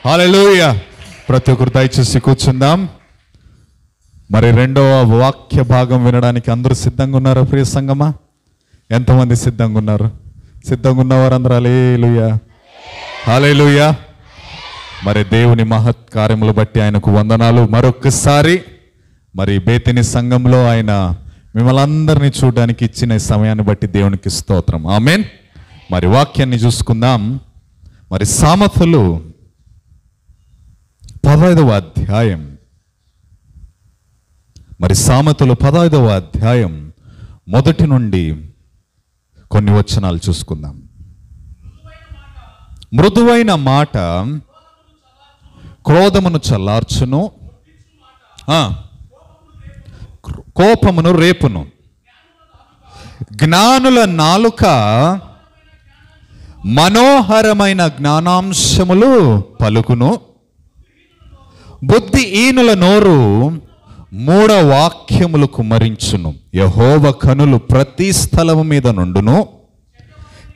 హల్లెలూయా. ప్రతి ఒక్కరు దయచేసి కూర్చుందాం. మరి రెండవ వాక్య భాగం వినడానికి అందరూ సిద్ధంగా ఉన్నారా ప్రియ సంగమా? ఎంతమంది సిద్ధంగా ఉన్నారు? సిద్ధంగా ఉన్నవారు అందరూ హల్లెలూయా, హల్లెలూయా. మరి దేవుని మహత్ కార్యములు బట్టి ఆయనకు వందనాలు. మరొకసారి మరి బేతిని సంఘంలో ఆయన మిమ్మల్ని అందరినీ చూడడానికి ఇచ్చిన ఈ సమయాన్ని బట్టి దేవునికి స్తోత్రం. ఆమేన్. మరి వాక్యాన్ని చూసుకుందాం. మరి సామెతలు 15వ అధ్యాయం, మరి సామెతలు 15వ అధ్యాయం మొదటి నుండి కొన్ని వచనాలు చూసుకుందాం. మృదువైన మాట క్రోధమును చల్లార్చును, కోపమును రేపును. జ్ఞానుల నాలుక మనోహరమైన జ్ఞానాంశములు పలుకును. బుద్ధిహీనుల నోరు మూఢ వాక్యములు కుమ్మరించును. యెహోవా కనులు ప్రతి స్థలము మీద నుండును.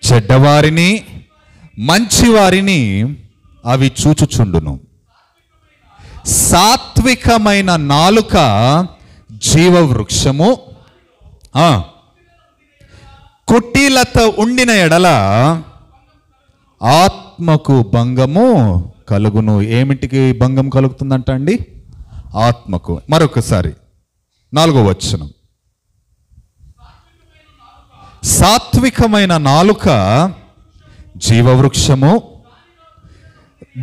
చెడ్డవారిని మంచివారిని అవి చూచుచుండును. సాత్వికమైన నాలుక జీవవృక్షము, కుటీలత ఉండిన ఎడల ఆత్మకు భంగము కలుగును. ఏమిటికి భంగం కలుగుతుందంట అండి? ఆత్మకు. మరొకసారి 4వ వచనం. సాత్వికమైన నాలుక జీవవృక్షము,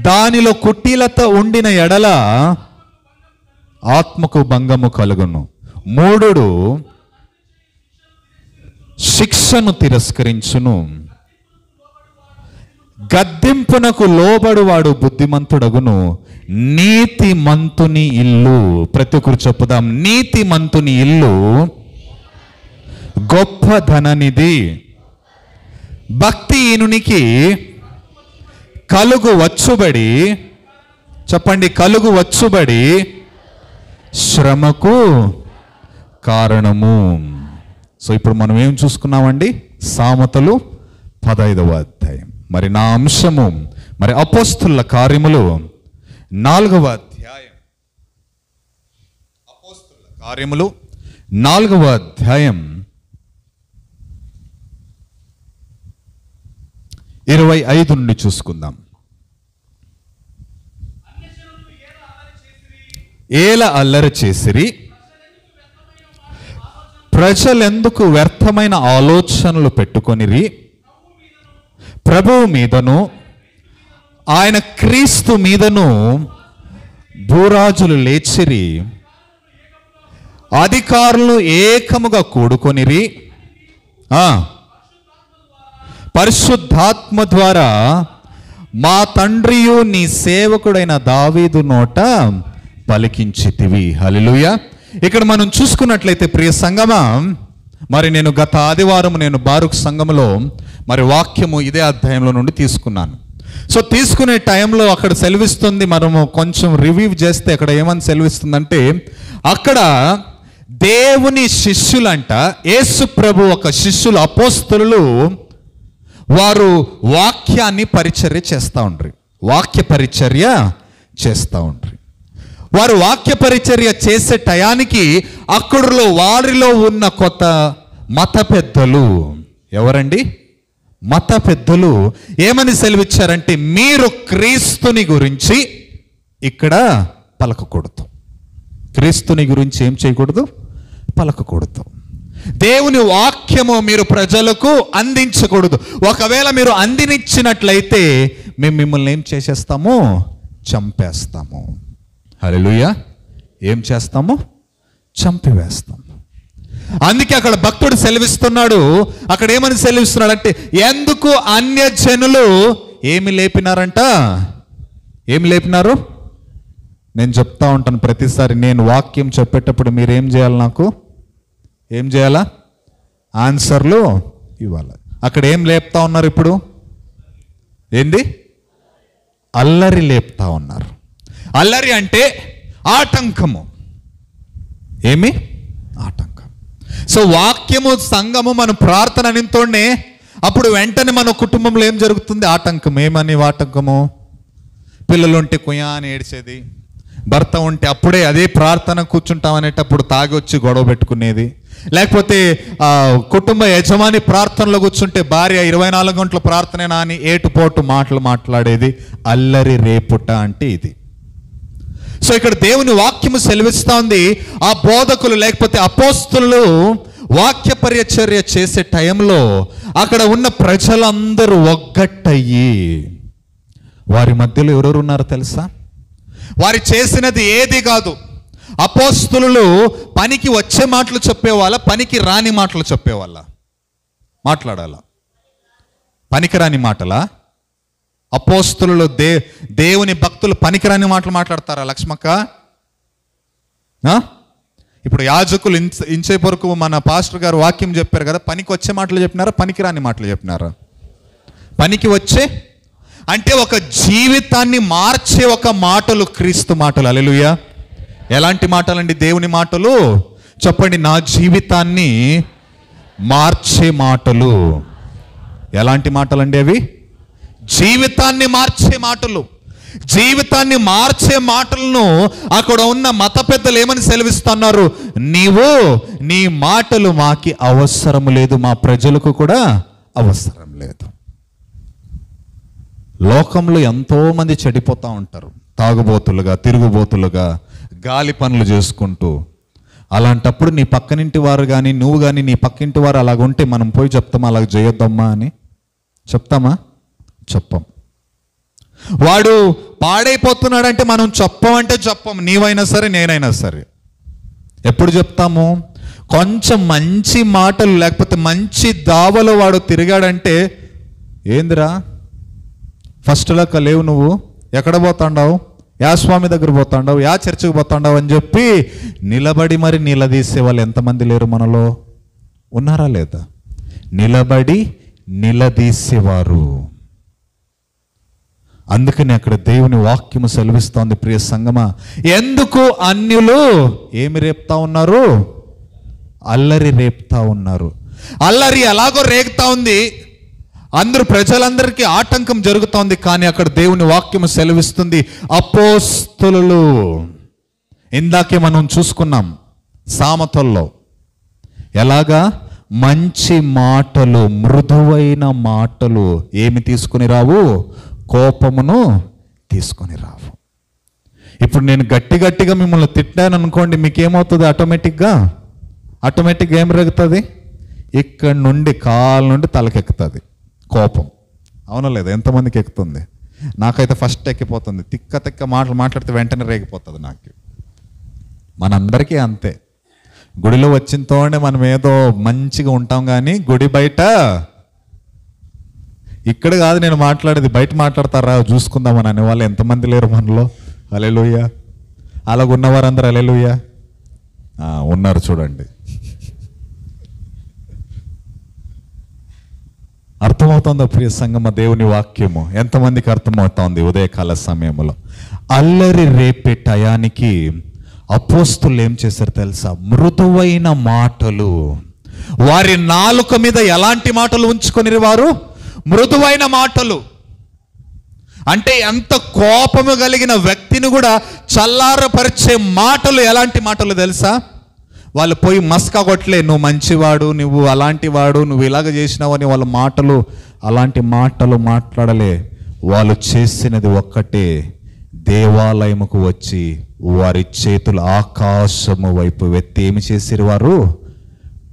దానిలో కుటీలత ఉండిన ఎడల ఆత్మకు భంగము కలుగును. మూఢుడు శిక్షను తిరస్కరించును. గద్దింపునకు లోబడువాడు బుద్ధిమంతుడగును. నీతిమంతుని ఇల్లు, ప్రతి ఒక్కరు చెప్పుదాం, నీతిమంతుని ఇల్లు గొప్ప ధననిధి. భక్తిహీనునికి కలుగు వచ్చుబడి, చెప్పండి, కలుగు వచ్చుబడి శ్రమకు కారణము. సో ఇప్పుడు మనం ఏం చూసుకున్నామండి? సామెతలు 15వ అధ్యాయం. మరి నా అంశము మరి అపోస్తుల కార్యములు 4వ అధ్యాయం. అపోస్తుల కార్యములు 4వ అధ్యాయం 25 నుండి చూసుకుందాం. ఏల అల్లరి చేసిరి, ప్రజలెందుకు వ్యర్థమైన ఆలోచనలు పెట్టుకొనిరి. ప్రభువు మీదను ఆయన క్రీస్తు మీదను భూరాజులు లేచిరి, అధికారులు ఏకముగా కూడుకొనిరి. పరిశుద్ధాత్మ ద్వారా మా తండ్రియు నీ సేవకుడైన దావీదు నోట పలికించితివి. హల్లెలూయా. ఇక్కడ మనం చూసుకున్నట్లయితే ప్రియ సంగమా, మరి నేను గత ఆదివారం బారుక్ సంఘములో మరి వాక్యము ఇదే అధ్యాయంలో నుండి తీసుకున్నాను. సో తీసుకునే టైంలో అక్కడ సెలవిస్తుంది, మనము కొంచెం రివ్యూ చేస్తే అక్కడ ఏమని సెలవిస్తుందంటే, అక్కడ దేవుని శిష్యులంట, యేసు ప్రభు ఒక శిష్యులు, అపోస్తలులు, వారు వాక్యాన్ని పరిచర్య చేస్తూ ఉండ్రి, వాక్య పరిచర్య చేస్తూ ఉండ్రి. వారు వాక్య పరిచర్య చేసే టయానికి అక్కడలో వారిలో ఉన్న కొత్త మత పెద్దలు, ఎవరండి? మత పెద్దలు ఏమని సెలవిచ్చారంటే, మీరు క్రీస్తుని గురించి ఇక్కడ పలకకూడదు. క్రీస్తుని గురించి ఏం చేయకూడదు? పలకకూడదు. దేవుని వాక్యము మీరు ప్రజలకు అందించకూడదు. ఒకవేళ మీరు అందినిచ్చినట్లయితే మేము మిమ్మల్ని ఏం చేసేస్తాము? చంపేస్తాము. హల్లెలూయా. ఏం చేస్తాము? చంపివేస్తాము. అందుకే అక్కడ భక్తుడు సెలవిస్తున్నాడు. అక్కడ ఏమని సెలవిస్తున్నాడు అంటే, ఎందుకు అన్యజనులు ఏమి లేపినారంట? ఏమి లేపినారు? నేను చెప్తా ఉంటాను ప్రతిసారి, నేను వాక్యం చెప్పేటప్పుడు మీరేం చేయాలి? నాకు ఏం చేయాలా? ఆన్సర్లు ఇవ్వాలి. అక్కడ ఏం లేపుతా ఉన్నారు? ఇప్పుడు ఏంది? అల్లరి లేపుతా ఉన్నారు. అల్లరి అంటే ఆటంకము. ఏమి? ఆటంకం. సో వాక్యము, సంఘము, మన ప్రార్థన అనితోనే అప్పుడు వెంటనే మన కుటుంబంలో ఏం జరుగుతుంది? ఆటంకం. ఏమని ఆటంకము? పిల్లలు ఉంటే కుయా అని ఏడ్చేది, భర్త ఉంటే అప్పుడే అదే ప్రార్థన కూర్చుంటాం అనేటప్పుడు తాగి వచ్చి గొడవ పెట్టుకునేది, లేకపోతే కుటుంబ యజమాని ప్రార్థనలో కూర్చుంటే భార్య 24 గంటల ప్రార్థనేనా అని ఏటుపోటు మాటలు మాట్లాడేది. అల్లరి రేపుట అంటే ఇది. సో ఇక్కడ దేవుని వాక్యము సెలవిస్తా ఉంది, ఆ బోధకులు లేకపోతే అపోస్తలులు వాక్య పరిచర్య చేసే టైంలో అక్కడ ఉన్న ప్రజలందరూ ఒగ్గట్టయ్యి, వారి మధ్యలో ఎవరెవరు ఉన్నారో తెలుసా? వారి చేసినది ఏది కాదు. అపోస్తలులు పనికి వచ్చే మాటలు చెప్పేవాళ్ళ, పనికి రాని మాటలు చెప్పేవాళ్ళ? మాట్లాడాల పనికిరాని మాటలా? అపోస్తలులు దేవుని భక్తులు పనికిరాని మాటలు మాట్లాడతారా లక్ష్మక్క? ఇప్పుడు యాజకులు ఇంచే వరకు మన పాస్టర్ గారు వాక్యం చెప్పారు కదా, పనికి వచ్చే మాటలు చెప్పినారా, పనికిరాని మాటలు చెప్పినారా? పనికి వచ్చే అంటే ఒక జీవితాన్ని మార్చే ఒక మాటలు, క్రీస్తు మాటలు. హల్లెలూయా. ఎలాంటి మాటలండి దేవుని మాటలు? చెప్పండి. నా జీవితాన్ని మార్చే మాటలు. ఎలాంటి మాటలండి అవి? జీవితాన్ని మార్చే మాటలు. జీవితాన్ని మార్చే మాటలను అక్కడ ఉన్న మత పెద్దలు ఏమని సెలవిస్తున్నారు? నీ మాటలు మాకి అవసరం లేదు, మా ప్రజలకు కూడా అవసరం లేదు. లోకంలో ఎంతో మంది చెడిపోతూ ఉంటారు, తాగుబోతులుగా, తిరుగుబోతులుగా, గాలి పనులు చేసుకుంటూ. అలాంటప్పుడు నీ పక్కనింటి వారు కానీ నువ్వు కానీ నీ పక్కింటి వారు అలాగుంటే మనం పోయి చెప్తామా అలాగ చేయొద్దమ్మా అని? చెప్తామా? చెప్పం. వాడు పాడైపోతున్నాడంటే మనం చెప్పమంటే చెప్పం, నీవైనా సరే నేనైనా సరే. ఎప్పుడు చెప్తాము? కొంచెం మంచి మాటలు లేకపోతే మంచి దావలో వాడు తిరిగాడంటే, ఏందిరా ఫస్ట్ లెక్క లేవు, నువ్వు ఎక్కడ పోతాండావు, యా స్వామి దగ్గర పోతాండావు, యా చర్చికి పోతాండావు అని చెప్పి నిలబడి మరి నిలదీసే వాళ్ళు ఎంతమంది లేరు మనలో? ఉన్నారా లేదా? నిలబడి నిలదీసేవారు. అందుకని అక్కడ దేవుని వాక్యము సెలవిస్తోంది, ప్రియ సంగమా, ఎందుకు అన్యులు ఏమి రేపుతా ఉన్నారు? అల్లరి రేపుతా ఉన్నారు. అల్లరి ఎలాగో రేగుతా ఉంది, అందరూ ప్రజలందరికీ ఆటంకం జరుగుతోంది. కానీ అక్కడ దేవుని వాక్యము సెలవిస్తుంది, అపోస్తలులు. ఇందాకే మనం చూసుకున్నాం సామెతల్లో ఎలాగా మంచి మాటలు, మృదువైన మాటలు ఏమి తీసుకుని రావు? కోపమును తీసుకొని రావు. ఇప్పుడు నేను గట్టిగా మిమ్మల్ని తిట్టాను అనుకోండి, మీకేమవుతుంది? ఆటోమేటిక్గా ఏం రేగుతుంది? ఇక్కడ నుండి కాళ్ళ నుండి తలకెక్కుతుంది కోపం. అవునా లేదా? ఎంతమందికి ఎక్కుతుంది? నాకైతే ఫస్ట్ ఎక్కిపోతుంది. తిక్క మాటలు మాట్లాడితే వెంటనే రేగిపోతుంది నాకు. మనందరికీ అంతే. గుడిలో వచ్చినతోనే మనం ఏదో మంచిగా ఉంటాం, కానీ గుడి బయట, ఇక్కడ కాదు నేను మాట్లాడేది, బయట మాట్లాడతారా చూసుకుందామని అనేవాళ్ళు ఎంతమంది లేరు మనలో? హల్లెలూయా. అలాగున్నవారందరూ హల్లెలూయా ఉన్నారు. చూడండి, అర్థమవుతుందా ప్రియ సంగమ దేవుని వాక్యము? ఎంతమందికి అర్థమవుతోంది? ఉదయకాల సమయంలో అల్లరి రేపే టయానికి అపోస్తలులు ఏం చేశారు తెలుసా? మృదువైన మాటలు. వారి నాలుక మీద ఎలాంటి మాటలు ఉంచుకొని వారు? మృదువైన మాటలు. అంటే ఎంత కోపము కలిగిన వ్యక్తిని కూడా చల్లారపరిచే మాటలు. ఎలాంటి మాటలు తెలుసా? వాళ్ళు పోయి మస్కా కొట్టలే, నువ్వు మంచివాడు, నువ్వు అలాంటి వాడు, నువ్వు ఇలాగ చేసినావు అని వాళ్ళ మాటలు, అలాంటి మాటలు మాట్లాడలే. వాళ్ళు చేసినది ఒక్కటే, దేవాలయముకు వచ్చి వారి చేతులు ఆకాశము వైపు ఎత్తి ఏమి చేసిరు? వారు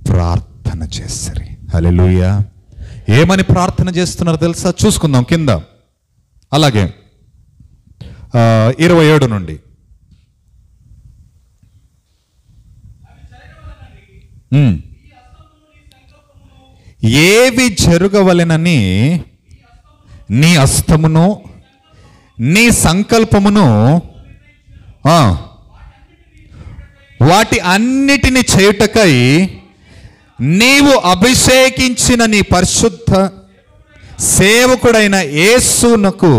ప్రార్థన చేసిరి. హల్లెలూయా. ఏమని ప్రార్థన చేస్తున్నారు తెలుసా? చూసుకుందాం కింద. అలాగే 27 నుండి ఏవి జరగవలెనని నీ హస్తమును నీ సంకల్పమును వాటి అన్నిటిని చేయుటకై నీవు అభిషేకించిన నీ పరిశుద్ధ సేవకుడైన యేసునకు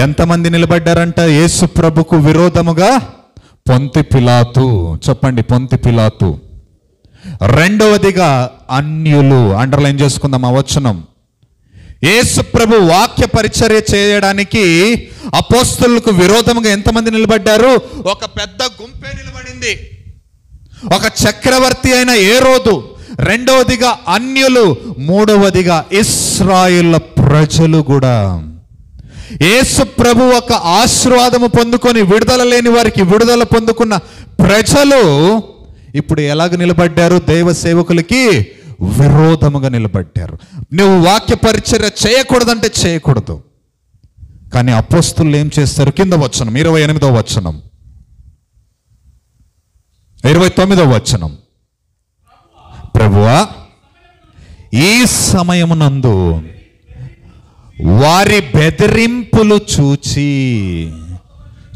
ఎంతమంది నిలబడ్డారంట? యేసు ప్రభుకు విరోధముగా పొంతి పిలాతు. చెప్పండి, పొంతి పిలాతు. రెండవదిగా అన్యులు. అండర్లైన్ చేసుకుందాం ఆ వచనం. యేసు ప్రభు వాక్య పరిచర్య చేయడానికి అపోస్తలులకు విరోధంగా ఎంతమంది నిలబడ్డారు? ఒక పెద్ద గుంపే నిలబడింది. ఒక చక్రవర్తి అయిన హేరోదు, రెండవదిగా అన్యులు, మూడవదిగా ఇశ్రాయేలు ప్రజలు కూడా. యేసు ప్రభు ఒక ఆశీర్వాదము పొందుకొని విడుదల లేని వారికి విడుదల పొందుకున్న ప్రజలు ఇప్పుడు ఎలాగ నిలబడ్డారు? దైవ సేవకులకి విరోధముగా నిలబడ్డారు. నువ్వు వాక్య పరిచర్య చేయకూడదంటే చేయకూడదు. కానీ అపోస్తలులు ఏం చేస్తారు? కింద వచనం 28వ వచనం, 29వ వచనం. ప్రభువా, ఈ సమయమునందు వారి బెదిరింపులు చూచి.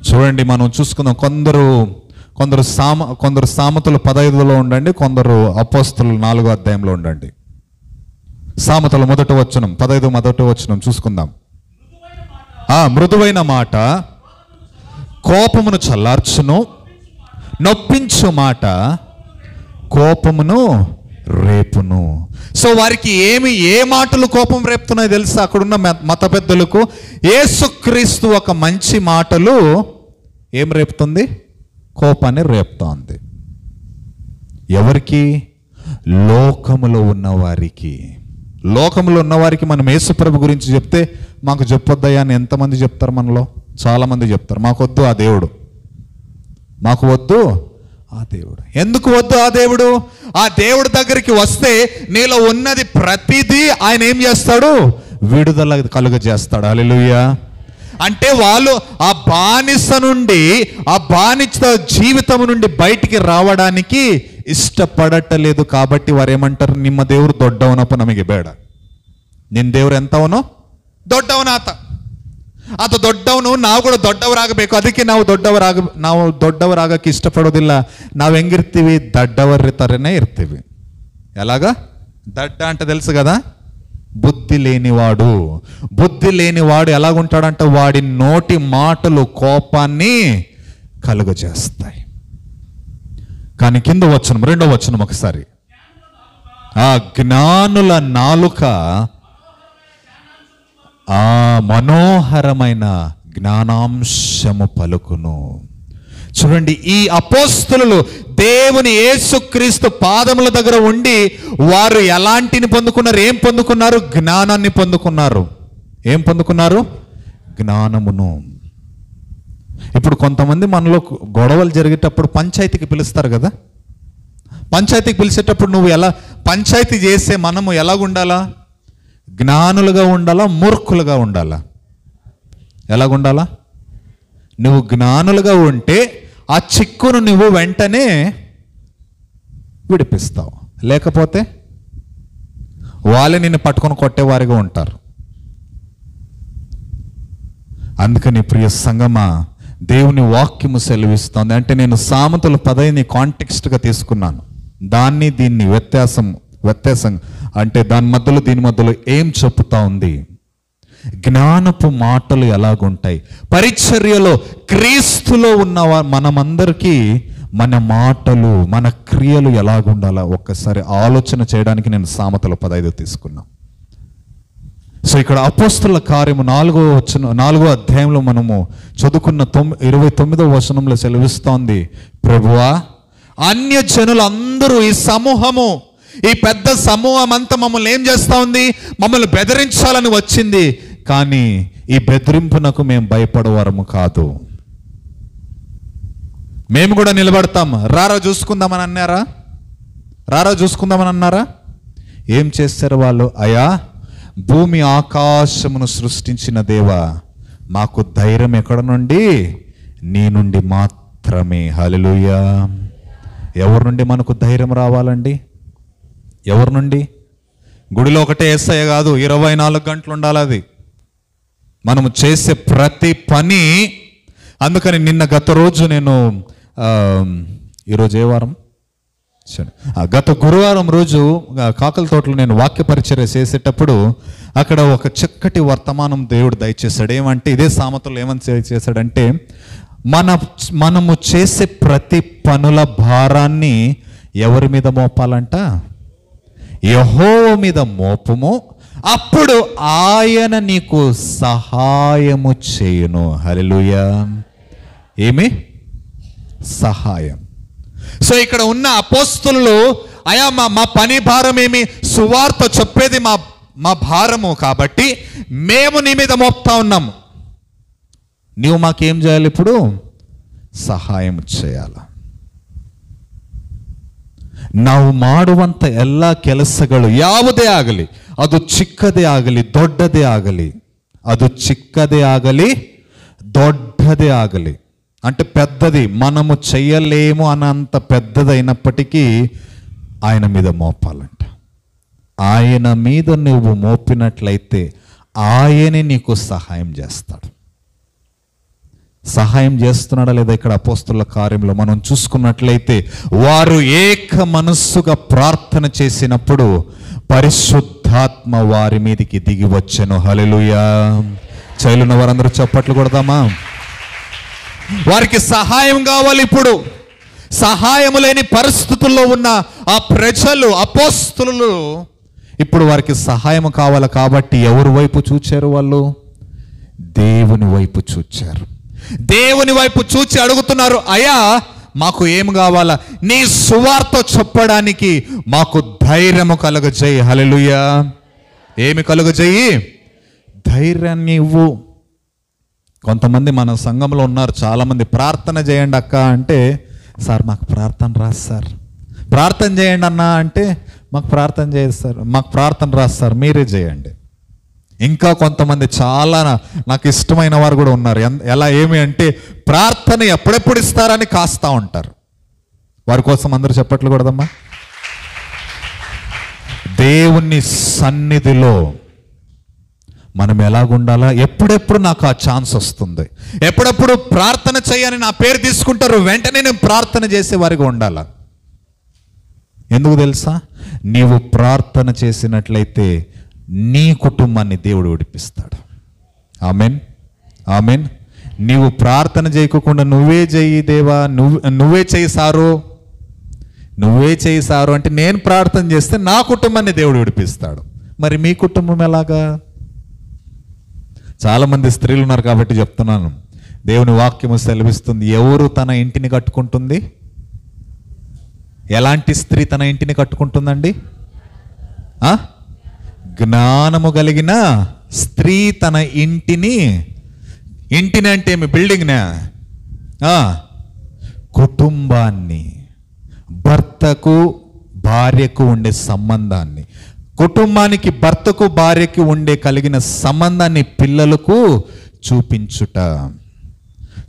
చూడండి, మనం చూసుకుందాం. కొందరు సామెతలు 15లో ఉండండి, కొందరు అపోస్తలులు 4వ అధ్యాయంలో ఉండండి. సామెతలు 1వ వచనం, 15 1వ వచనం చూసుకుందాం. మృదువైన మాట కోపమును చల్లార్చును, నొప్పించు మాట కోపమును రేపును. సో వారికి ఏ మాటలు కోపం రేపుతున్నాయో తెలుసా? అక్కడున్న మత పెద్దలకు యేసుక్రీస్తు ఒక మంచి మాటలు ఏం రేపుతుంది? కోపాన్ని రేపుతోంది. ఎవరికి? లోకములో ఉన్నవారికి. లోకములో ఉన్నవారికి మనం యేసుప్రభు గురించి చెప్తే మాకు చెప్పొద్దయ్యా అని ఎంతమంది చెప్తారు? మనలో చాలామంది చెప్తారు, మాకు వద్దు ఆ దేవుడు, మాకు వద్దు ఆ దేవుడు. ఎందుకు వద్దు ఆ దేవుడు? ఆ దేవుడి దగ్గరికి వస్తే నీలో ఉన్నది ప్రతిదీ ఆయన ఏం చేస్తాడు? విడుదల కలుగజేస్తాడు. హల్లెలూయా. అంటే వాళ్ళు ఆ బానిస నుండి, ఆ బానిస జీవితం నుండి బయటికి రావడానికి ఇష్టపడటలేదు. కాబట్టి వారు ఏమంటారు? నిమ్మ దేవుడు దొడ్డవనప్పు నಮಗೆ ಬೇಡ. ನಿನ್ನ ದೇವ್ರು ಎಂತವನು? ದೊಡ್ಡವನಾತ. ಆತ ದೊಡ್ಡವನು, ನಾವು ಕೂಡ ದೊಡ್ಡವರಾಗಬೇಕು. ಅದಕ್ಕೆ ನಾವು ದೊಡ್ಡವರಾಗಕ್ಕೆ ಇಷ್ಟಪಡೋದಿಲ್ಲ. ನಾವು ಹೆಂಗಿರ್ತೀವಿ? ದಡ್ಡವರ ಥರನೇ ಇರ್ತೀವಿ. ఎలాగా? దడ్డ అంటే తెలుసు కదా, బుద్ధి లేనివాడు ఎలాగుంటాడంటే వాడి నోటి మాటలు కోపాన్ని కలుగజేస్తాయి. కానీ కింద వచనం, 2వ వచనం ఒకసారి. ఆ జ్ఞానుల నాలుక ఆ మనోహరమైన జ్ఞానాంశము పలుకును. చూడండి, ఈ అపోస్తలులు దేవుని యేసుక్రీస్తు పాదముల దగ్గర ఉండి వారు ఎలాంటిని పొందుకున్నారు? ఏం పొందుకున్నారు? జ్ఞానాన్ని పొందుకున్నారు. ఏం పొందుకున్నారు? జ్ఞానమును. ఇప్పుడు కొంతమంది మనలో గొడవలు జరిగేటప్పుడు పంచాయతీకి పిలుస్తారు కదా. పంచాయతీకి పిలిచేటప్పుడు నువ్వు ఎలా పంచాయతీ చేసే మనము ఎలాగుండాలా? జ్ఞానులుగా ఉండాలా? మూర్ఖులుగా ఉండాలా? ఎలాగుండాలా? నువ్వు జ్ఞానులుగా ఉంటే ఆ చిక్కును నువ్వు వెంటనే విడిపిస్తావు. లేకపోతే వాళ్ళే నిన్ను పట్టుకొని కొట్టేవారిగా ఉంటారు. అందుకని ప్రియ సంగమా, దేవుని వాక్యము సెలవిస్తుంది. అంటే నేను సామెతల 10ని కాంటెక్స్ట్గా తీసుకున్నాను. దీన్ని వ్యత్యాసం అంటే దాని మధ్యలో దీని మధ్యలో ఏం చెప్తా ఉంది? జ్ఞానపు మాటలు ఎలాగుంటాయి? పరిచర్యలో క్రీస్తులో ఉన్న మనమందరికీ మన మాటలు, మన క్రియలు ఎలాగుండాలో ఒక్కసారి ఆలోచన చేయడానికి నేను సామెతల 15 తీసుకున్నా. సో ఇక్కడ అపోస్తలుల కార్యము 4వ అధ్యాయంలో మనము చదువుకున్న 29వ వచనంలో సెలవిస్తోంది, ప్రభువా, అన్య జనులందరూ, ఈ సమూహము, ఈ పెద్ద సమూహం అంతా మమ్మల్ని ఏం చేస్తా ఉంది? మమ్మల్ని బెదిరించాలని వచ్చింది. కానీ ఈ బెదిరింపునకు మేము భయపడేవారము కాదు. మేము కూడా నిలబడతాం. రారా చూసుకుందామని అన్నారా? ఏం చేస్తారు వాళ్ళు? అయ్యా, భూమి ఆకాశమును సృష్టించిన దేవా, మాకు ధైర్యం ఎక్కడ నుండి? నీ నుండి మాత్రమే. హల్లెలూయా. ఎవరి నుండి మనకు ధైర్యం రావాలండి? ఎవరి నుండి? గుడిలో ఒకటే యేసయ్య కాదు, 24 గంటలు ఉండాలి అది. మనము చేసే ప్రతి పని. అందుకని గత రోజు నేను ఈరోజు ఏ వారం? గత గురువారం రోజు కాకల తోటలో నేను వాక్య పరిచర్య చేసేటప్పుడు అక్కడ ఒక చక్కటి వర్తమానం దేవుడు దయచేశాడు. ఏమంటే ఇదే సామెతలో ఏమని చేశాడంటే, మనము చేసే ప్రతి పనుల భారాన్ని ఎవరి మీద మోపాలంట? యెహోవా మీద మోపము, అప్పుడు ఆయన నీకు సహాయము చేయును. హల్లెలూయా. ఏమి సహాయం. సో ఇక్కడ ఉన్న అపోస్తలులు, అయా మా పని భారం ఏమి, సువార్త చెప్పేది మా భారము, కాబట్టి మేము నీ మీద మోపుతా ఉన్నాము, నీవు మాకేం చేయాలి, ఇప్పుడు ಸಹಾಯ చేయాಲ. ನಾವು ಮಾಡುವಂಥ ಎಲ್ಲ ಕೆಲಸಗಳು ಯಾವುದೇ ಆಗಲಿ, ಅದು ಚಿಕ್ಕದೇ ಆಗಲಿ ದೊಡ್ಡದೇ ಆಗಲಿ, ಅದು ಚಿಕ್ಕದೇ ಆಗಲಿ దొడ్డదే ఆగలి, అంటే పెద్దది మనము చెయ్యలేము అన్నంత పెద్దదైనప్పటికీ ఆయన మీద మోపాలంట. ఆయన మీద నువ్వు మోపినట్లయితే ఆయనే నీకు సహాయం చేస్తాడు. సహాయం చేస్తున్నాడా లేదా? ఇక్కడ అపోస్తలుల కార్యంలో మనం చూసుకున్నట్లయితే వారు ఏక మనస్సుగా ప్రార్థన చేసినప్పుడు పరిశుద్ధాత్మ వారి మీదకి దిగి వచ్చెను. హల్లెలూయా. చైలున్న వారందరూ చప్పట్లు కొడదామా? వారికి సహాయం కావాలి. ఇప్పుడు సహాయం లేని పరిస్థితుల్లో ఉన్న ఆ ప్రజలు, అపోస్తలులు, ఇప్పుడు వారికి సహాయం కావాలి. కాబట్టి ఎవరి వైపు చూచారు? వాళ్ళు దేవుని వైపు చూచారు. దేవుని వైపు చూచి అడుగుతున్నారు, అయ్యా మాకు ఏం కావాలా? నీ సువార్త చెప్పడానికి మాకు ధైర్యము కలుగజేయి. హల్లెలూయా. ఏమి కలుగజేయి? ధైర్యాన్ని ఇవ్వు. కొంతమంది మన సంఘంలో ఉన్నారు, చాలామంది ప్రార్థన చేయండి అక్క అంటే, సార్ మాకు ప్రార్థన రాదు సార్. ప్రార్థన చేయండి అన్న అంటే, మాకు ప్రార్థన చేయదు సార్, మాకు ప్రార్థన రాదు సార్, మీరే చేయండి. ఇంకా కొంతమంది చాలా నాకు ఇష్టమైన వారు కూడా ఉన్నారు. ఎలా ఏమి అంటే, ప్రార్థన ఎప్పుడెప్పుడు ఇస్తారని కాస్తా ఉంటారు. వారి కోసం అందరూ చెప్పట్లు కూడదమ్మా. దేవుని సన్నిధిలో మనం ఎలాగుండాలా? ఎప్పుడెప్పుడు నాకు ఆ ఛాన్స్ వస్తుంది, ఎప్పుడెప్పుడు ప్రార్థన చేయని నా పేరు తీసుకుంటారు, వెంటనే నేను ప్రార్థన చేసే వారిగా ఉండాలా. ఎందుకు తెలుసా? నీవు ప్రార్థన చేసినట్లయితే నీ కుటుంబాన్ని దేవుడు విడిపిస్తాడు. Amen, amen. నీవు ప్రార్థన చేయకుండా నువ్వే చెయ్యి దేవా, నువ్వే చేయి సారు, నువ్వే చేయి సారు అంటే, నేను ప్రార్థన చేస్తే నా కుటుంబాన్ని దేవుడు విడిపిస్తాడు. మరి మీ కుటుంబం ఎలాగా? చాలామంది స్త్రీలు ఉన్నారు కాబట్టి చెప్తున్నాను. దేవుని వాక్యము సెలవిస్తుంది, ఎవరు తన ఇంటిని కట్టుకుంటుంది? ఎలాంటి స్త్రీ తన ఇంటిని కట్టుకుంటుందండి? జ్ఞానము కలిగిన స్త్రీ తన ఇంటిని అంటే ఏమి? బిల్డింగ్నా? కుటుంబాన్ని, భర్తకు భార్యకు ఉండే సంబంధాన్ని, కుటుంబానికి భర్తకు భార్యకి ఉండే కలిగిన సంబంధాన్ని పిల్లలకు చూపించుట.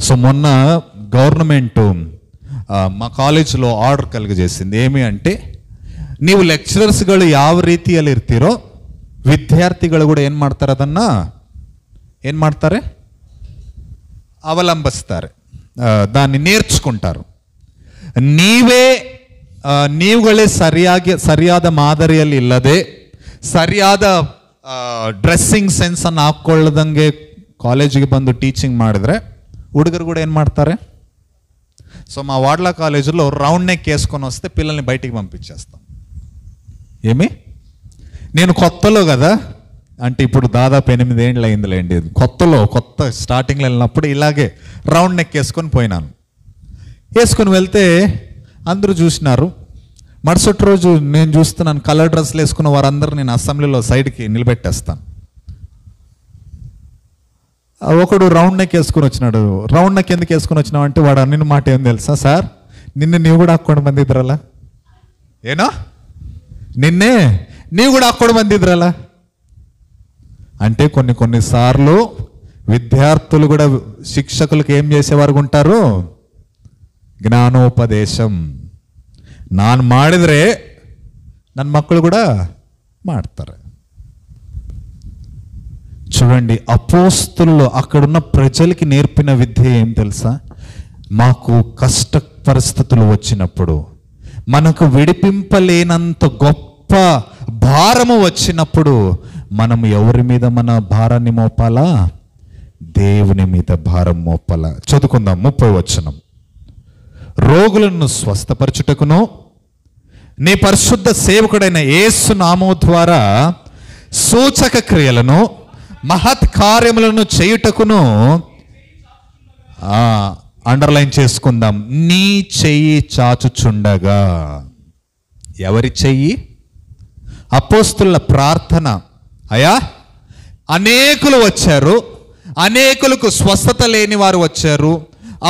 సో మొన్న గవర్నమెంట్ మా కాలేజ్లో ఆర్డರ್ కలిగజేసింది. ఏమి అంటే, ನೀವು ಲೆಕ್ಚರರ್ಸ್ಗಳು ಯಾವ ರೀತಿಯಲ್ಲಿ ಇರ್ತೀರೋ ವಿದ್ಯಾರ್ಥಿಗಳು ಕೂಡ ಏನು ಮಾಡ್ತಾರೆ? ಅದನ್ನು ಏನು ಮಾಡ್ತಾರೆ? ಅವಲಂಬಿಸ್ತಾರೆ, దాన్ని నేర్చుకుంటారు. ನೀವುಗಳೇ ಸರಿಯಾದ ಮಾದರಿಯಲ್ಲಿ ಇಲ್ಲದೆ, ಸರಿಯಾದ ಡ್ರೆಸ್ಸಿಂಗ್ ಸೆನ್ಸನ್ನು ಹಾಕ್ಕೊಳ್ಳದಂಗೆ ಕಾಲೇಜಿಗೆ ಬಂದು టీచింగ్ ಮಾಡಿದ್ರೆ ಹುಡುಗರು కూడా ಏನು ಮಾಡ್ತಾರೆ? సో మా వాడ్ల కాలేజీలో రౌండ్ నెక్ వేసుకొని వస్తే పిల్లల్ని బయటికి పంపించేస్తాం. ఏమి? నేను కొత్తలో కదా, అంటే ఇప్పుడు దాదాపు 8 ఏళ్ళు అయిందిలేండి, కొత్త స్టార్టింగ్లో వెళ్ళినప్పుడు ఇలాగే రౌండ్ నెక్ వేసుకొని పోయినాను. వేసుకొని వెళ్తే అందరూ చూసినారు. మరుసటి రోజు నేను చూస్తున్నాను, కలర్ డ్రెస్లు వేసుకున్న వారందరూ నేను అసెంబ్లీలో సైడ్కి నిలబెట్టేస్తాను. ఒకడు రౌండ్ నెక్ వేసుకుని వచ్చినాడు. రౌండ్ నెక్ ఎందుకు వేసుకుని వచ్చినావు అంటే, వాడు అన్ని మాట ఏం తెలుసా? సార్ నిన్ను నీవు కూడా అక్కడ మంది ఇద్దరలా, ఏనా నిన్నే నీవు కూడా అక్కడ మంది ఇద్దరలా అంటే, కొన్నిసార్లు విద్యార్థులు కూడా శిక్షకులకు ఏం చేసేవారు ఉంటారు? ಜ್ಞಾನೋಪದೇಶಂ. ನಾನು ಮಾಡಿದ್ರೆ ನನ್ನ ಮಕ್ಕಳು కూడా ಮಾಡ್ತಾರೆ. చూడండి, అపోస్తలులు అక్కడున్న ప్రజలకి నేర్పిన విద్య ఏం తెలుసా? మాకు కష్ట పరిస్థితులు వచ్చినప్పుడు, మనకు విడిపింపలేనంత గొప్ప భారము వచ్చినప్పుడు మనం ఎవరి మీద మన భారాన్ని మోపాలా? దేవుని మీద భారం మోపాలా. చదువుకుందాం 30వ వచనం. రోగులను స్వస్థపరచుటకును నీ పరిశుద్ధ సేవకుడైన యేసు నామము ద్వారా సూచక క్రియలను మహత్ కార్యములను చేయుటకును, అండర్లైన్ చేసుకుందాం, నీ చెయ్యి చాచుచుండగా. ఎవరి చెయ్యి? అపోస్తుల ప్రార్థన. అయ్యా, అనేకులు వచ్చారు, అనేకులకు స్వస్థత లేని వారు వచ్చారు,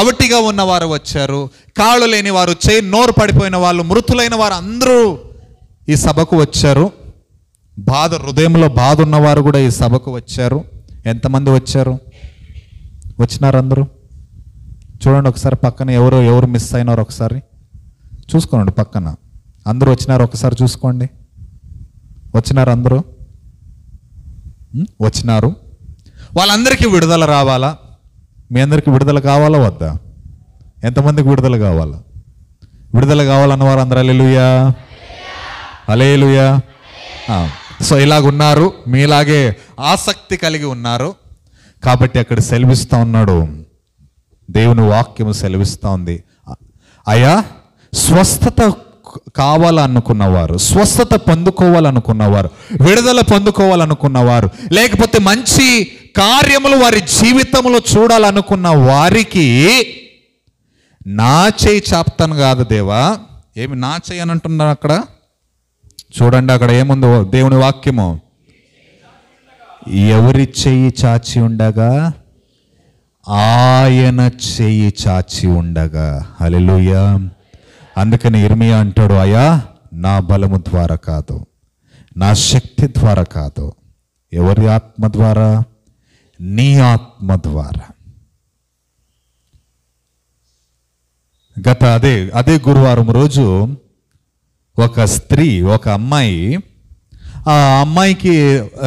అవటిగా ఉన్నవారు వచ్చారు, కాళ్ళు లేని వారు వచ్చాయి, నోరు పడిపోయిన వాళ్ళు, మృతులైన వారు అందరూ ఈ సభకు వచ్చారు. హృదయంలో బాధ ఉన్నవారు కూడా ఈ సభకు వచ్చారు. ఎంతమంది వచ్చారు? వచ్చినారు అందరూ? చూడండి ఒకసారి పక్కన ఎవరు మిస్ అయినారు ఒకసారి చూసుకోండి. పక్కన అందరూ వచ్చినారు, ఒకసారి చూసుకోండి. వచ్చినారు అందరూ? వచ్చినారు. వాళ్ళందరికీ విడుదల రావాలా? మీ అందరికీ విడుదల కావాలా వద్దా? ఎంతమందికి విడుదల కావాలా? విడుదల కావాలన్న వారు అందరూ హల్లెలూయా, హల్లెలూయా. సో ఇలాగున్నారు, మీలాగే ఆసక్తి కలిగి ఉన్నారు కాబట్టి అక్కడ సెలవిస్తూ ఉన్నాడు, దేవుని వాక్యము సెలవిస్తూ ఉంది. అయ్యా, స్వస్థత కావాలనుకున్నవారు, స్వస్థత పొందుకోవాలనుకున్నవారు, విడుదల పొందుకోవాలనుకున్నవారు, లేకపోతే మంచి కార్యములు వారి జీవితంలో చూడాలనుకున్న వారికి నా చేయి చాపుతాను కాదు దేవా. ఏమి నా చేయి అని అంటున్నారు అక్కడ? చూడండి అక్కడ ఏముందో దేవుని వాక్యము. ఎవరి చెయ్యి చాచి ఉండగా? ఆయన చెయ్యి చాచి ఉండగా. హల్లెలూయా. అందుకని ఇర్మియా అంటాడు, అయ్యా, నా బలము ద్వారా కాదు, నా శక్తి ద్వారా కాదు. ఎవరి ఆత్మ ద్వారా? నీ ఆత్మ ద్వారా. అదే గురువారం రోజు ఒక స్త్రీ, ఒక అమ్మాయి, ఆ అమ్మాయికి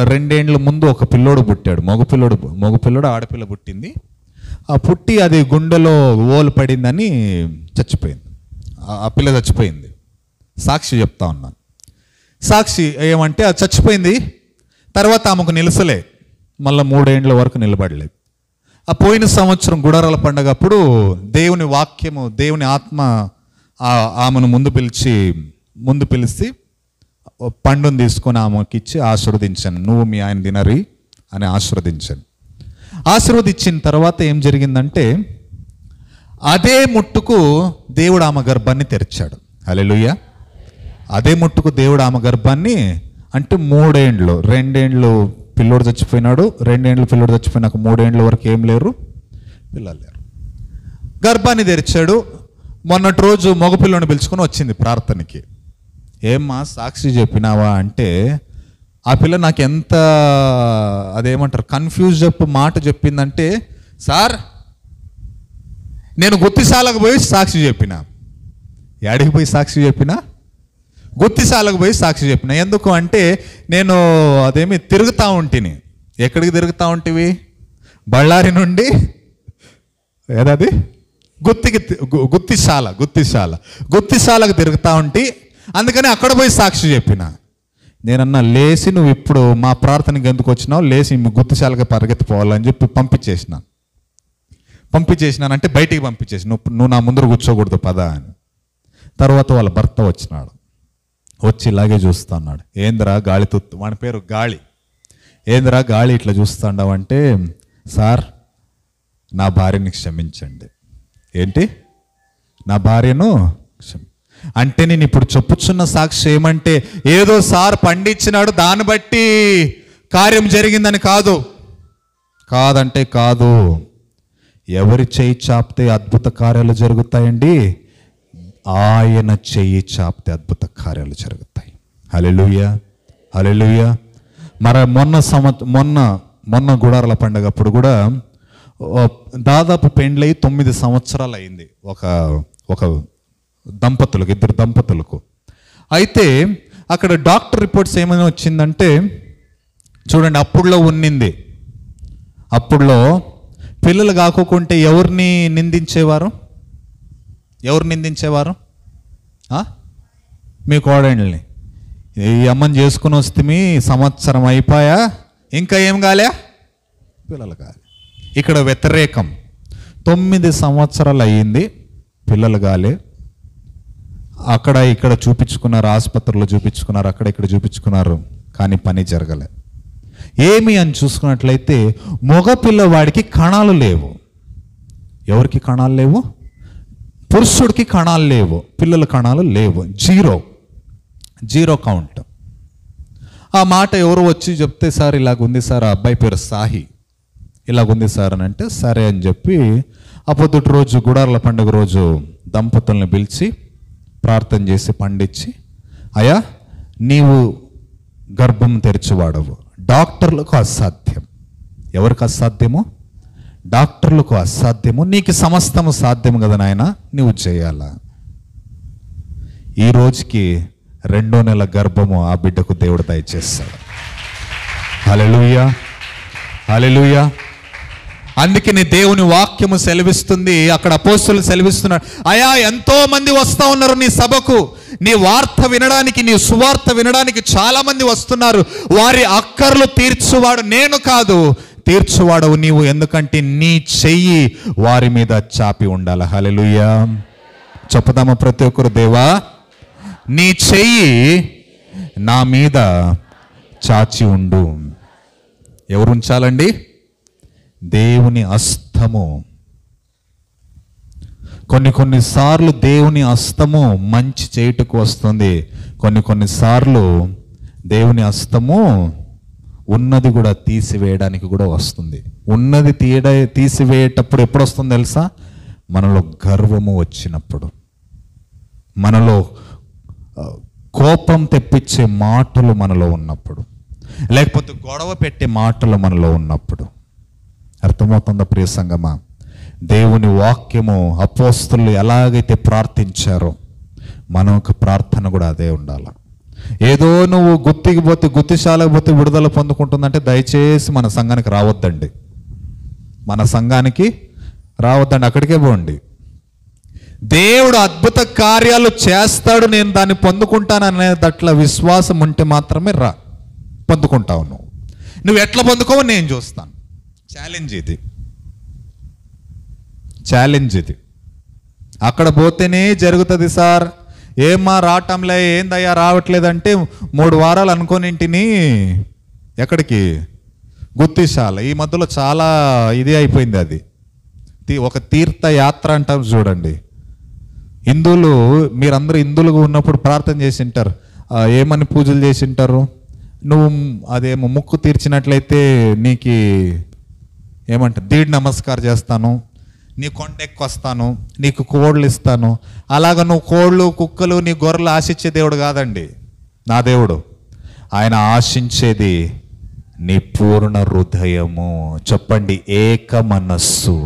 2 ఏండ్ల ముందు ఒక పిల్లోడు పుట్టాడు. మగపిల్లోడు ఆడపిల్ల పుట్టింది. ఆ పుట్టి అది గుండెలో ఓలు పడిందని చచ్చిపోయింది. ఆ పిల్ల చచ్చిపోయింది. సాక్షి చెప్తా ఉన్నాను. సాక్షి ఏమంటే అది చచ్చిపోయింది, తర్వాత ఆమెకు నిలసలే, మళ్ళీ 3 ఏండ్ల వరకు నిలబడలేదు. ఆ పోయిన సంవత్సరం గుడారాల పండగ అప్పుడు దేవుని వాక్యము, దేవుని ఆత్మ ఆమెను ముందు పిలిచి పండును తీసుకొని ఆమెకి ఇచ్చి ఆశీర్వదించాను. నువ్వు మీ ఆయన తినరి అని ఆశీర్వదించాను. ఆశీర్వదించిన తర్వాత ఏం జరిగిందంటే, అదే ముట్టుకు దేవుడు ఆమె గర్భాన్ని తెరిచాడు. హల్లెలూయా. అదే ముట్టుకు దేవుడు ఆమె గర్భాన్ని, అంటే 3 ఏండ్లు, 2 ఏండ్లు పిల్లోడు చచ్చిపోయినాడు, 2 ఏండ్లు పిల్లోడు చచ్చిపోయినాక 3 ఏండ్ల వరకు ఏం లేరు, పిల్లలు లేరు. గర్భాన్ని తెరిచాడు. మొన్నటి రోజు మగపిల్లని పిలుచుకొని వచ్చింది ప్రార్థనకి. ఏమ్మా సాక్షి చెప్పినావా అంటే, ఆ పిల్ల నాకు ఎంత అదేమంటారు కన్ఫ్యూజ్ మాట చెప్పిందంటే, సార్ నేను గుత్తిశాలకు పోయి సాక్షి చెప్పిన. యాడికి పోయి సాక్షి చెప్పిన? గుత్తిశాలకు పోయి సాక్షి చెప్పిన. ఎందుకు అంటే, నేను తిరుగుతూ ఉంటిని. ఎక్కడికి తిరుగుతూ ఉంటివి? బళ్ళారి నుండి ఏదది గుత్తిశాలకు తిరుగుతూ ఉంటి. అందుకని అక్కడ పోయి సాక్షి చెప్పిన. నేనన్నా లేచి నువ్వు ఇప్పుడు మా ప్రార్థనకి ఎందుకు వచ్చినావు, లేచి గుత్తిశాలకి పరిగెత్తిపోవాలని చెప్పి పంపించేసినానంటే బయటికి పంపించేసి, నువ్వు నా ముందర కూర్చోకూడదు పదా అని. తర్వాత వాళ్ళ భర్త వచ్చినాడు. వచ్చి ఇలాగే చూస్తా అన్నాడు. ఏందిరా గాలి వాని పేరు గాలి. ఏందిరా గాలి ఇట్లా చూస్తాండావంటే, సార్ నా భార్యని క్షమించండి. ఏంటి? నా భార్యను అంటే నేను ఇప్పుడు చెప్పుచున్న సాక్షి ఏమంటే, ఏదో సార్ పండించినాడు దాన్ని బట్టి కార్యం జరిగిందని కాదంటే కాదు. ఎవరి చెయ్యి చాపితే అద్భుత కార్యాలు జరుగుతాయండి? ఆయన చెయ్యి చాపితే అద్భుత కార్యాలు జరుగుతాయి. హల్లెలూయా, హల్లెలూయా. మరి మొన్న గుడారాల పండగ అప్పుడు కూడా దాదాపు పెండ్లై 9 సంవత్సరాలు అయింది ఒక దంపతులకు, 2 దంపతులకు. అయితే అక్కడ డాక్టర్ రిపోర్ట్స్ ఏమైనా వచ్చిందంటే, చూడండి అప్పుడులో ఉన్నింది. అప్పుడులో పిల్లలు కాకోకుంటే ఎవరిని నిందించేవారు? మీ కోడళ్ళని. ఈ అమ్మని చేసుకుని వస్తే సంవత్సరం అయిపోయా, ఇంకా ఏం కాలే, పిల్లలు కాలే. ఇక్కడ వ్యతిరేకం. 9 సంవత్సరాలు అయ్యింది, పిల్లలు కాలే. అక్కడ ఇక్కడ చూపించుకున్నారు, ఆసుపత్రిలో చూపించుకున్నారు, అక్కడ ఇక్కడ చూపించుకున్నారు, కానీ పని జరగలే. ఏమి అని చూసుకున్నట్లయితే మగ పిల్లవాడికి కణాలు లేవు. ఎవరికి కణాలు లేవు? పురుషుడికి కణాలు లేవు, పిల్లల కణాలు లేవు. Zero count. ఆ మాట ఎవరు వచ్చి చెప్తే, సార్ ఇలాగుంది సార్, ఆ అబ్బాయి పేరు సాహి, ఇలాగుంది సార్ అని అంటే, సరే అని చెప్పి ఆ పొద్దుటి రోజు గుడార్ల పండుగ రోజు దంపతుల్ని పిలిచి ప్రార్థన చేసి పండించి, అయ్యా నీవు గర్భం తెరిచివాడవు, డాక్టర్లకు అసాధ్యం. ఎవరికి అసాధ్యమో? డాక్టర్లకు అసాధ్యము, నీకు సమస్తము సాధ్యము కదా నాయన, నువ్వు చేయాలా. ఈ రోజుకి 2వ నెల గర్భము ఆ బిడ్డకు దేవుడు దయచేస్తాడు. హల్లెలూయా, హల్లెలూయా. అందుకని దేవుని వాక్యము సెలవిస్తుంది, అక్కడ అపోస్తలులు సెలవిస్తున్నారు, అయా ఎంతో మంది వస్తూ ఉన్నారు నీ సభకు, నీ వార్త వినడానికి, నీ సువార్త వినడానికి చాలా మంది వస్తున్నారు. వారి అక్కర్లు తీర్చువాడు నేను కాదు, తీర్చువాడవు నీవు, ఎందుకంటే నీ చెయ్యి వారి మీద చాపి ఉండాలి. హల్లెలూయా. చెప్పుదామా ప్రతి ఒక్కరు, దేవా నీ చెయ్యి నా మీద చాచి ఉండు. ఎవరు ఉంచాలండి? దేవుని హస్తము. కొన్నిసార్లు దేవుని హస్తము మంచి చేయుటకు వస్తుంది, కొన్నిసార్లు దేవుని హస్తము ఉన్నది కూడా తీసివేయడానికి కూడా వస్తుంది. ఉన్నది తీసివేయేటప్పుడు ఎప్పుడు వస్తుంది తెలుసా? మనలో గర్వము వచ్చినప్పుడు, మనలో కోపం తెప్పించే మాటలు మనలో ఉన్నప్పుడు, లేకపోతే గొడవ పెట్టే మాటలు మనలో ఉన్నప్పుడు. అర్థమవుతుందా ప్రియ సంగమా? దేవుని వాక్యము అపోస్తలులు ఎలాగైతే ప్రార్థించారో మన యొక్క ప్రార్థన కూడా అదే ఉండాలి. ఏదో నువ్వు గుత్తికి పోతే, గుత్తిశాలకు పోతే విడుదల పొందుకుంటుందంటే దయచేసి మన సంఘానికి రావద్దండి, మన సంఘానికి రావద్దండి, అక్కడికే పోండి. దేవుడు అద్భుత కార్యాలు చేస్తాడు, నేను దాన్ని పొందుకుంటాననేదట్ల విశ్వాసం ఉంటే మాత్రమే పొందుకుంటావు. నువ్వు ఎట్లా పొందుకోవో నేను చూస్తాను. ఛాలెంజ్ ఇది. అక్కడ పోతేనే జరుగుతుంది సార్, ఏమ్మా రావటంలే, ఏందయ్యా రావట్లేదంటే 3 వారాలు అనుకోనింటిని ఎక్కడికి? గుత్తిశాల. ఈ మధ్యలో చాలా ఇది అయిపోయింది, అది ఒక తీర్థయాత్ర అంటాం చూడండి. హిందువులు, మీరందరూ హిందువులుగా ఉన్నప్పుడు ప్రార్థన చేసి ఉంటారు, ఏమని పూజలు చేసి ఉంటారు? నువ్వు అదేమో ముక్కు తీర్చినట్లయితే నీకు ఏమంటారు, దీడి నమస్కారం చేస్తాను, నీ కొండ ఎక్కువ వస్తాను, నీకు కోళ్ళు ఇస్తాను. అలాగ నువ్వు కోళ్ళు కుక్కలు నీ గొర్రెలు ఆశించే దేవుడు కాదండి నా దేవుడు. ఆయన ఆశించేది నీ పూర్ణ హృదయము. చెప్పండి, ఏక మనస్సు.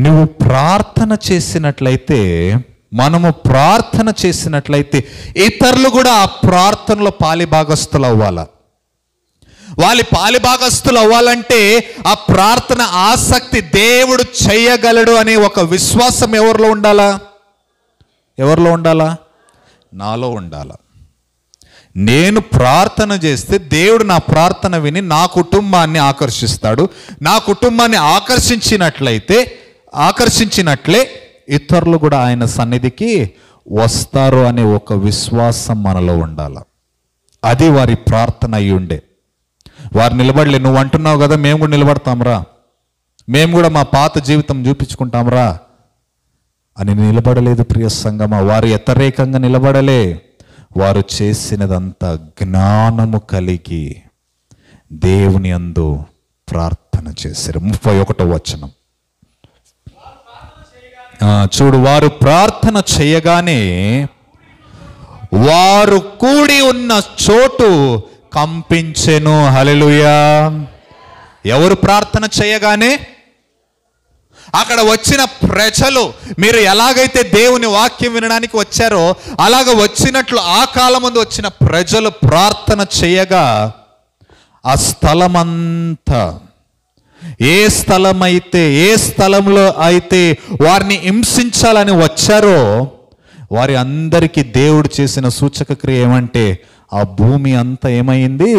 నువ్వు ప్రార్థన చేసినట్లయితే, మనము ప్రార్థన చేసినట్లయితే ఇతరులు కూడా ఆ ప్రార్థనలో పాలిభాగస్తులు అవ్వాలి. వాళ్ళ పాలిభాగస్తులు అవ్వాలంటే ఆ ప్రార్థన ఆసక్తి, దేవుడు చేయగలడు అనే ఒక విశ్వాసం ఎవరిలో ఉండాలా? ఎవరిలో ఉండాలా? నాలో ఉండాలా. నేను ప్రార్థన చేస్తే దేవుడు నా ప్రార్థన విని నా కుటుంబాన్ని ఆకర్షిస్తాడు. నా కుటుంబాన్ని ఆకర్షించినట్లే ఇతరులు కూడా ఆయన సన్నిధికి వస్తారు అనే ఒక విశ్వాసం మనలో ఉండాలి. అది వారి ప్రార్థన అయి ఉండే. వారు నిలబడలే, నువ్వు అంటున్నావు కదా మేము కూడా నిలబడతాంరా, మేము కూడా మా పాత జీవితం చూపించుకుంటాంరా అని నిలబడలేదు ప్రియ సంగమా. వారు వ్యతిరేకంగా నిలబడలే, వారు చేసినదంతా జ్ఞానము కలిగి దేవుని యందు ప్రార్థన చేశారు. 31వ వచనం చూడు, వారు ప్రార్థన చేయగానే వారు కూడి ఉన్న చోటు కంపించెను. హల్లెలూయా. ఎవరు ప్రార్థన చేయగానే? అక్కడ వచ్చిన ప్రజలు, మీరు ఎలాగైతే దేవుని వాక్యం వినడానికి వచ్చారో అలాగ వచ్చినట్లు ఆ కాలం ముందు వచ్చిన ప్రజలు ప్రార్థన చేయగా ఆ స్థలమంతా, ఏ స్థలంలో అయితే వారిని హింసించాలని వచ్చారో వారి అందరికీ దేవుడు చేసిన సూచక క్రియ ఏమంటే, ఆ భూమి అంతా ఏమైంది?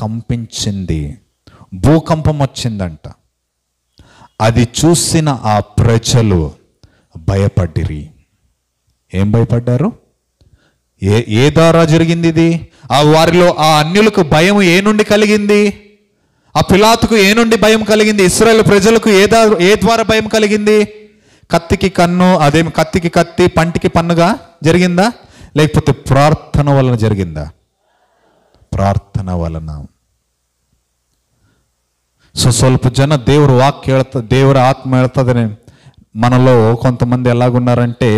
కంపించింది, భూకంపం వచ్చిందంట. అది చూసిన ఆ ప్రజలు భయపడ్డిరి. ఏం భయపడ్డారు? ఏ ద్వారా జరిగింది ఇది? వారిలో ఆ అన్యులకు భయం ఏ నుండి కలిగింది? ఆ పిలాతుకు ఏ నుండి భయం కలిగింది? ఇశ్రాయేలు ప్రజలకు ఏ ద్వారా భయం కలిగింది? కత్తికి కన్ను, అదేమి కత్తికి కత్తి, పంటికి పన్నుగా జరిగిందా? లేకపోతే ప్రార్థన వలన జరిగిందా? ప్రార్థన వలన. ಸ್ವಲ್ಪ ಜನ ದೇವ್ರ ವಾಕ್ಯ ಹೇಳ್ತದೆ, ದೇವರ ಆತ್ಮ ಹೇಳ್ತದೆ. మనలో కొంతమంది ఎలాగున్నారంటే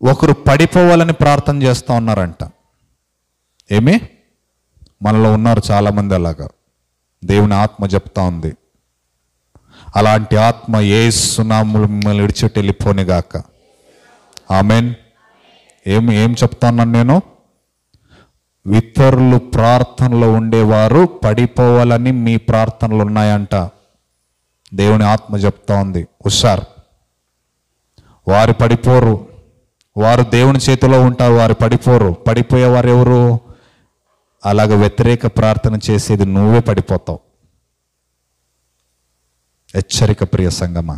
ఒకరు పడిపోవాలని ప్రార్థన చేస్తూ ఉన్నారంట. ఏమి? మనలో ఉన్నారు చాలామంది అలాగా. దేవుని ఆత్మ చెప్తా ఉంది, అలాంటి ఆత్మ యేసు నామములో మిమ్మల్ని విడిచిపెట్టి వెళ్ళిపోనిగాక. ఆమెన్. ఏం చెప్తా ఉన్నాను నేను? ఇతరులు ప్రార్థనలో ఉండేవారు పడిపోవాలని మీ ప్రార్థనలు ఉన్నాయంట. దేవుని ఆత్మ చెప్తా ఉంది, హుషార్. వారు పడిపోరు, వారు దేవుని చేతిలో ఉంటారు, వారు పడిపోరు. పడిపోయేవారు ఎవరు? అలాగ వ్యతిరేక ప్రార్థన చేసేది నువ్వే పడిపోతావు. హెచ్చరిక ప్రియ సంగమా.